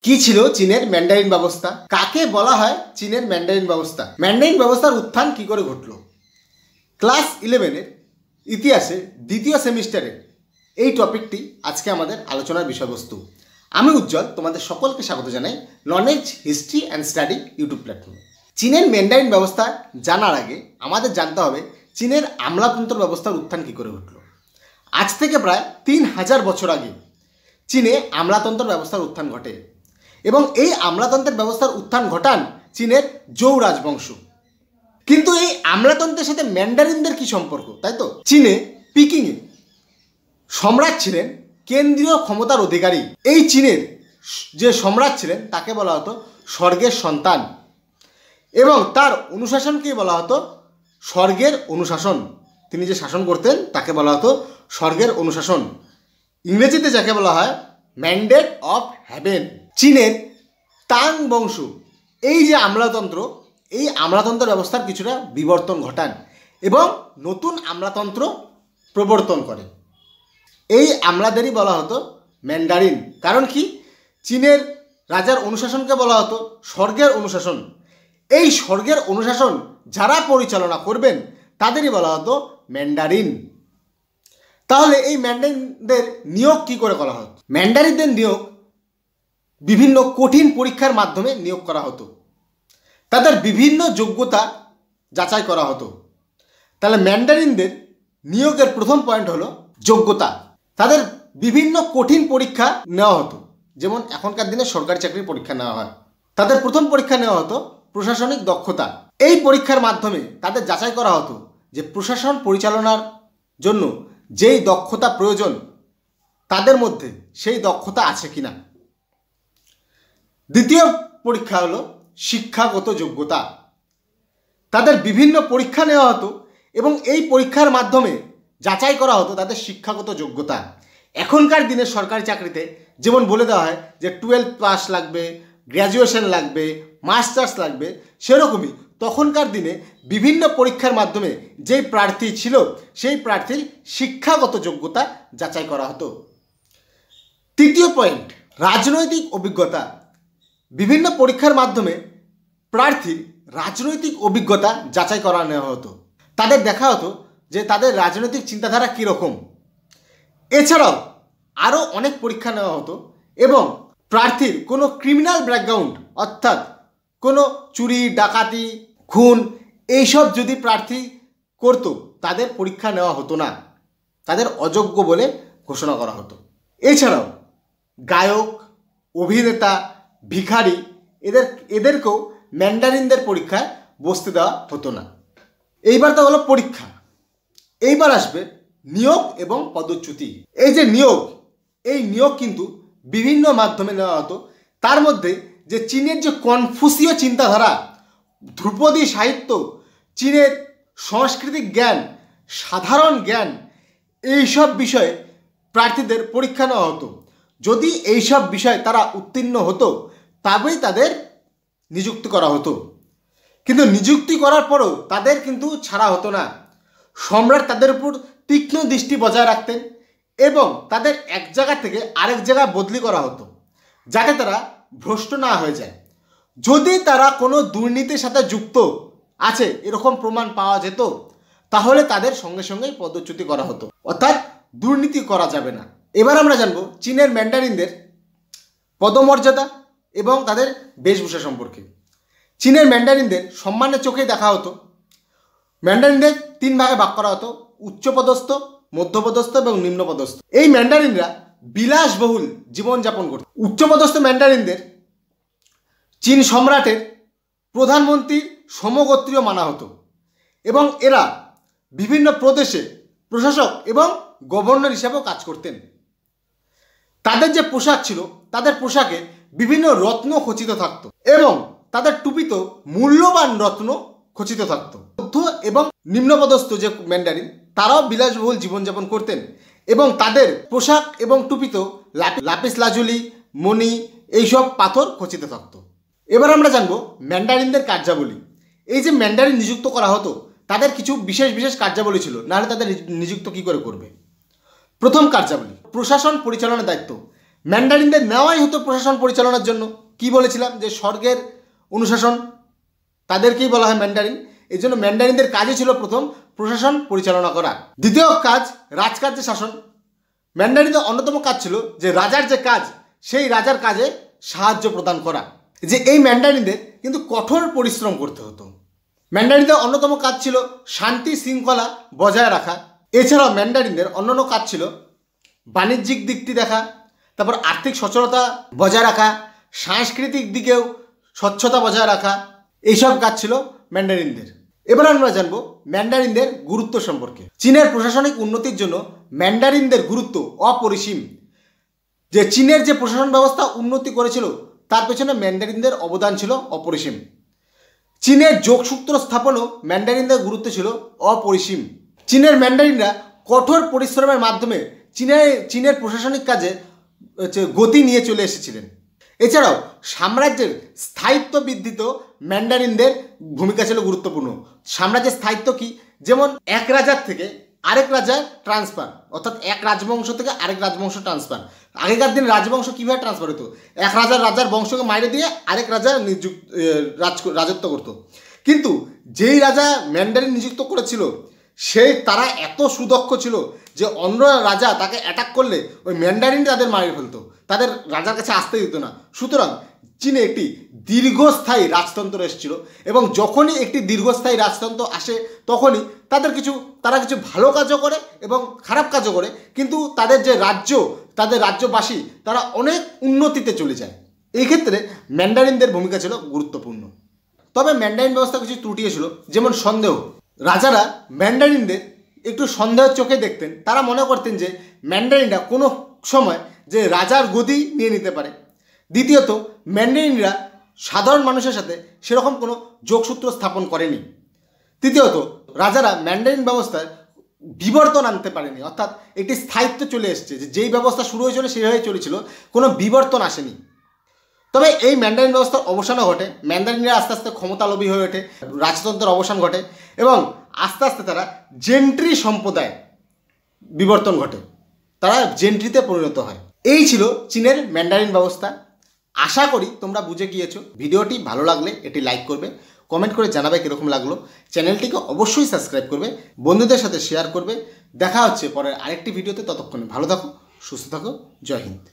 কি ছিল চীনের ম্যান্ডারিন ব্যবস্থা, কাকে বলা হয় চীনের ম্যান্ডারিন ব্যবস্থা, ম্যান্ডারিন ব্যবস্থার উত্থান কি করে ঘটল। ক্লাস 11-এর ইতিহাসে দ্বিতীয় সেমিস্টারের এই টপিকটি আজকে আমাদের আলোচনার বিষয়বস্তু। আমি উজ্জ্বল তোমাদের সকলকে স্বাগত জানাই knowledge history and study YouTube প্ল্যাটফর্মে। চীনের ম্যান্ডারিন ব্যবস্থা জানার আগে আমাদের জানতে হবে চীনের আমলাতন্ত্র ব্যবস্থার উত্থান কী করে ঘটল। আজ থেকে প্রায় 3000 বছর আগে চীনে আমলাতন্ত্র ব্যবস্থার উত্থান ঘটে এবং এই আমলাতন্ত্রের ব্যবস্থার উত্থান ঘটান চীনের জৌ রাজবংশ। কিন্তু এই আমলাতন্ত্রের সাথে ম্যান্ডারিনদের কি সম্পর্ক, তাই তো? চীনে পিকিংয়ে সম্রাট ছিলেন কেন্দ্রীয় ক্ষমতার অধিকারী। এই চীনের যে সম্রাট ছিলেন তাকে বলা হতো স্বর্গের সন্তান এবং তার অনুশাসনকেই বলা হতো স্বর্গের অনুশাসন। তিনি যে শাসন করতেন তাকে বলা হতো স্বর্গের অনুশাসন, ইংরেজিতে যাকে বলা হয় ম্যান্ডেট অফ হ্যাভেন। চীনের তাং বংশ এই যে আমলাতন্ত্র, এই আমলাতন্ত্র ব্যবস্থার কিছুটা বিবর্তন ঘটান এবং নতুন আমলাতন্ত্র প্রবর্তন করে। এই আমলাদেরই বলা হতো ম্যান্ডারিন। কারণ কি, চীনের রাজার অনুশাসনকে বলা হতো স্বর্গের অনুশাসন। এই স্বর্গের অনুশাসন যারা পরিচালনা করবেন তাদেরই বলা হতো ম্যান্ডারিন। তাহলে এই ম্যান্ডারিনদের নিয়োগ কি করে করা হতো? ম্যান্ডারিনদের নিয়োগ বিভিন্ন কঠিন পরীক্ষার মাধ্যমে নিয়োগ করা হতো। তাদের বিভিন্ন যোগ্যতা যাচাই করা হতো। তাহলে ম্যান্ডারিনদের নিয়োগের প্রথম পয়েন্ট হলো যোগ্যতা। তাদের বিভিন্ন কঠিন পরীক্ষা নেওয়া হতো, যেমন এখনকার দিনে সরকারি চাকরির পরীক্ষা নেওয়া হয়। তাদের প্রথম পরীক্ষা নেওয়া হতো প্রশাসনিক দক্ষতা। এই পরীক্ষার মাধ্যমে তাদের যাচাই করা হতো যে প্রশাসন পরিচালনার জন্য যেই দক্ষতা প্রয়োজন তাদের মধ্যে সেই দক্ষতা আছে কিনা। দ্বিতীয় পরীক্ষা হলো শিক্ষাগত যোগ্যতা। তাদের বিভিন্ন পরীক্ষা নেওয়া হতো এবং এই পরীক্ষার মাধ্যমে যাচাই করা হতো তাদের শিক্ষাগত যোগ্যতা। এখনকার দিনে সরকারি চাকরিতে যেমন বলে দেওয়া হয় যে 12 পাস লাগবে, গ্র্যাজুয়েশন লাগবে, মাস্টার্স লাগবে, সেরকমই তখনকার দিনে বিভিন্ন পরীক্ষার মাধ্যমে যেই প্রার্থী ছিল সেই প্রার্থীর শিক্ষাগত যোগ্যতা যাচাই করা হতো। তৃতীয় পয়েন্ট, রাজনৈতিক অভিজ্ঞতা। বিভিন্ন পরীক্ষার মাধ্যমে প্রার্থীর রাজনৈতিক অভিজ্ঞতা যাচাই করা নেওয়া হতো। তাদের দেখা হতো যে তাদের রাজনৈতিক চিন্তাধারা কীরকম। এছাড়াও আরও অনেক পরীক্ষা নেওয়া হতো এবং প্রার্থীর কোনো ক্রিমিনাল ব্যাকগ্রাউন্ড, অর্থাৎ কোনো চুরি, ডাকাতি, খুন এইসব যদি প্রার্থী করত তাদের পরীক্ষা নেওয়া হতো না, তাদের অযোগ্য বলে ঘোষণা করা হতো। এছাড়াও গায়ক, অভিনেতা, ভিখারি এদেরকেও ম্যান্ডারিনদের পরীক্ষায় বসতে দেওয়া হতো না। এইবার তো হলো পরীক্ষা, এইবার আসবে নিয়োগ এবং পদচ্যুতি। এই যে নিয়োগ, এই নিয়োগ কিন্তু বিভিন্ন মাধ্যমে নেওয়া হতো। তার মধ্যে যে চীনের যে কনফুসীয় চিন্তাধারা, ধ্রুপদী সাহিত্য, চীনের সাংস্কৃতিক জ্ঞান, সাধারণ জ্ঞান, এইসব বিষয়ে প্রার্থীদের পরীক্ষা নেওয়া হতো। যদি এইসব বিষয়ে তারা উত্তীর্ণ হতো তবেই তাদের নিযুক্তি করা হতো। কিন্তু নিযুক্তি করার পরও তাদের কিন্তু ছাড়া হতো না। সম্রাট তাদের উপর তীক্ষ্ণ দৃষ্টি বজায় রাখতেন এবং তাদের এক জায়গা থেকে আরেক জায়গায় বদলি করা হতো যাতে তারা ভ্রষ্ট না হয়ে যায়। যদি তারা কোনো দুর্নীতির সাথে যুক্ত আছে এরকম প্রমাণ পাওয়া যেত তাহলে তাদের সঙ্গে সঙ্গেই পদচ্যুতি করা হতো, অর্থাৎ দুর্নীতি করা যাবে না। এবার আমরা জানবো চীনের ম্যান্ডারিনদের পদমর্যাদা এবং তাদের বেশভূষা সম্পর্কে। চীনের ম্যান্ডারিনদের সম্মানের চোখেই দেখা হতো। ম্যান্ডারিনদের 3 ভাগে ভাগ করা হতো: উচ্চপদস্থ, মধ্যপদস্থ এবং নিম্নপদস্থ। এই ম্যান্ডারিনরা বিলাসবহুল জীবনযাপন করত। উচ্চপদস্থ ম্যান্ডারিনদের চীন সম্রাটের প্রধানমন্ত্রীর সমগোত্রীয় মানা হতো এবং এরা বিভিন্ন প্রদেশে প্রশাসক এবং গভর্নর হিসাবেও কাজ করতেন। তাদের যে পোশাক ছিল, তাদের পোশাকে বিভিন্ন রত্ন খচিত থাকত এবং তাদের টুপিতে মূল্যবান রত্ন খচিত থাকত। মধ্য এবং নিম্নপদস্থ যে ম্যান্ডারিন তারাও বিলাসবহুল জীবনযাপন করতেন এবং তাদের পোশাক এবং টুপিতেও লাপিস লাজুলি, মণি এইসব পাথর খচিত থাকত। এবার আমরা জানবো ম্যান্ডারিনদের কার্যাবলী। এই যে ম্যান্ডারিন নিযুক্ত করা হতো তাদের কিছু বিশেষ বিশেষ কার্যাবলী ছিল, নাহলে তাদের নিযুক্ত কী করে করবে। প্রথম কার্যাবলী, প্রশাসন পরিচালনার দায়িত্ব। ম্যান্ডারিনদের নেওয়াই হতো প্রশাসন পরিচালনার জন্য। কি বলেছিলাম যে স্বর্গের অনুশাসন তাদেরকেই বলা হয় ম্যান্ডারিন। এই জন্য ম্যান্ডারিনদের কাজই ছিল প্রথম প্রশাসন পরিচালনা করা। দ্বিতীয় কাজ রাজকার্যে শাসন। ম্যান্ডারিনদের অন্যতম কাজ ছিল যে রাজার যে কাজ সেই রাজার কাজে সাহায্য প্রদান করা। যে এই ম্যান্ডারিনদের কিন্তু কঠোর পরিশ্রম করতে হতো। ম্যান্ডারিনদের অন্যতম কাজ ছিল শান্তি শৃঙ্খলা বজায় রাখা। এছাড়াও ম্যান্ডারিনদের অন্যান্য কাজ ছিল বাণিজ্যিক দিকটি দেখা, তারপর আর্থিক সচ্ছলতা বজায় রাখা, সাংস্কৃতিক দিকেও স্বচ্ছতা বজায় রাখা, এইসব কাজ ছিল ম্যান্ডারিনদের। এবার আমরা জানবো ম্যান্ডারিনদের গুরুত্ব সম্পর্কে। চীনের প্রশাসনিক উন্নতির জন্য ম্যান্ডারিনদের গুরুত্ব অপরিসীম। যে চীনের যে প্রশাসন ব্যবস্থা উন্নতি করেছিল তার পেছনে ম্যান্ডারিনদের অবদান ছিল অপরিসীম। চীনের যোগসূত্র স্থাপনও ম্যান্ডারিনদের গুরুত্ব ছিল অপরিসীম। চীনের ম্যান্ডারিনরা কঠোর পরিশ্রমের মাধ্যমে চীনের প্রশাসনিক কাজে গতি নিয়ে চলে এসেছিলেন। এছাড়াও সাম্রাজ্যের স্থায়িত্ব বৃদ্ধিতেও ম্যান্ডারিনদের ভূমিকা ছিল গুরুত্বপূর্ণ। সাম্রাজ্যের স্থায়িত্ব কি? যেমন এক রাজার থেকে আরেক রাজার ট্রান্সফার, অর্থাৎ এক রাজবংশ থেকে আরেক রাজবংশ ট্রান্সফার। আগেকার দিন রাজবংশ কীভাবে ট্রান্সফার হতো? এক রাজার বংশকে মাইরে দিয়ে আরেক রাজা রাজত্ব করতো। কিন্তু যেই রাজা ম্যান্ডারিন নিযুক্ত করেছিল তারা এত সুদক্ষ ছিল যে অন্য রাজা তাকে অ্যাটাক করলে ওই ম্যান্ডারিন তাদের মারিয়ে ফেলতো, তাদের রাজার কাছে আসতে দিত না। সুতরাং চীনে একটি দীর্ঘস্থায়ী রাজতন্ত্র এসেছিল এবং যখনই একটি দীর্ঘস্থায়ী রাজতন্ত্র আসে তখনই তারা কিছু ভালো কাজও করে এবং খারাপ কাজও করে, কিন্তু তাদের রাজ্যবাসী তারা অনেক উন্নতিতে চলে যায়। এই ক্ষেত্রে ম্যান্ডারিনদের ভূমিকা ছিল গুরুত্বপূর্ণ। তবে ম্যান্ডারিন ব্যবস্থা কিছু ত্রুটিও ছিল, যেমন সন্দেহ। রাজারা ম্যান্ডারিনদের একটু সন্দেহের চোখে দেখতেন। তারা মনে করতেন যে ম্যান্ডারিনরা কোনো সময় যে রাজার গদি নিয়ে নিতে পারে। দ্বিতীয়ত, ম্যান্ডারিনরা সাধারণ মানুষের সাথে সেরকম কোনো যোগসূত্র স্থাপন করেনি। তৃতীয়ত, রাজারা ম্যান্ডারিন ব্যবস্থায় বিবর্তন আনতে পারেনি, অর্থাৎ একটি স্থায়িত্ব চলে এসছে, যেই ব্যবস্থা শুরু হয়েছিল সেইভাবে চলেছিল, কোনো বিবর্তন আসেনি। তবে এই ম্যান্ডারিন ব্যবস্থার অবসানও ঘটে। ম্যান্ডারিনরা আস্তে আস্তে ক্ষমতালোভী হয়ে ওঠে, রাজতন্ত্রের অবসান ঘটে এবং আস্তে আস্তে তারা জেন্ট্রি সম্প্রদায় বিবর্তন ঘটে, তারা জেন্ট্রিতে পরিণত হয়। এই ছিল চীনের ম্যান্ডারিন ব্যবস্থা। আশা করি তোমরা বুঝে গিয়েছো। ভিডিওটি ভালো লাগলে এটি লাইক করবে, কমেন্ট করে জানাবে কীরকম লাগলো। চ্যানেলটিকে অবশ্যই সাবস্ক্রাইব করবে, বন্ধুদের সাথে শেয়ার করবে। দেখা হচ্ছে পরের আরেকটি ভিডিওতে। ততক্ষণে ভালো থাকো, সুস্থ থাকো। জয় হিন্দ।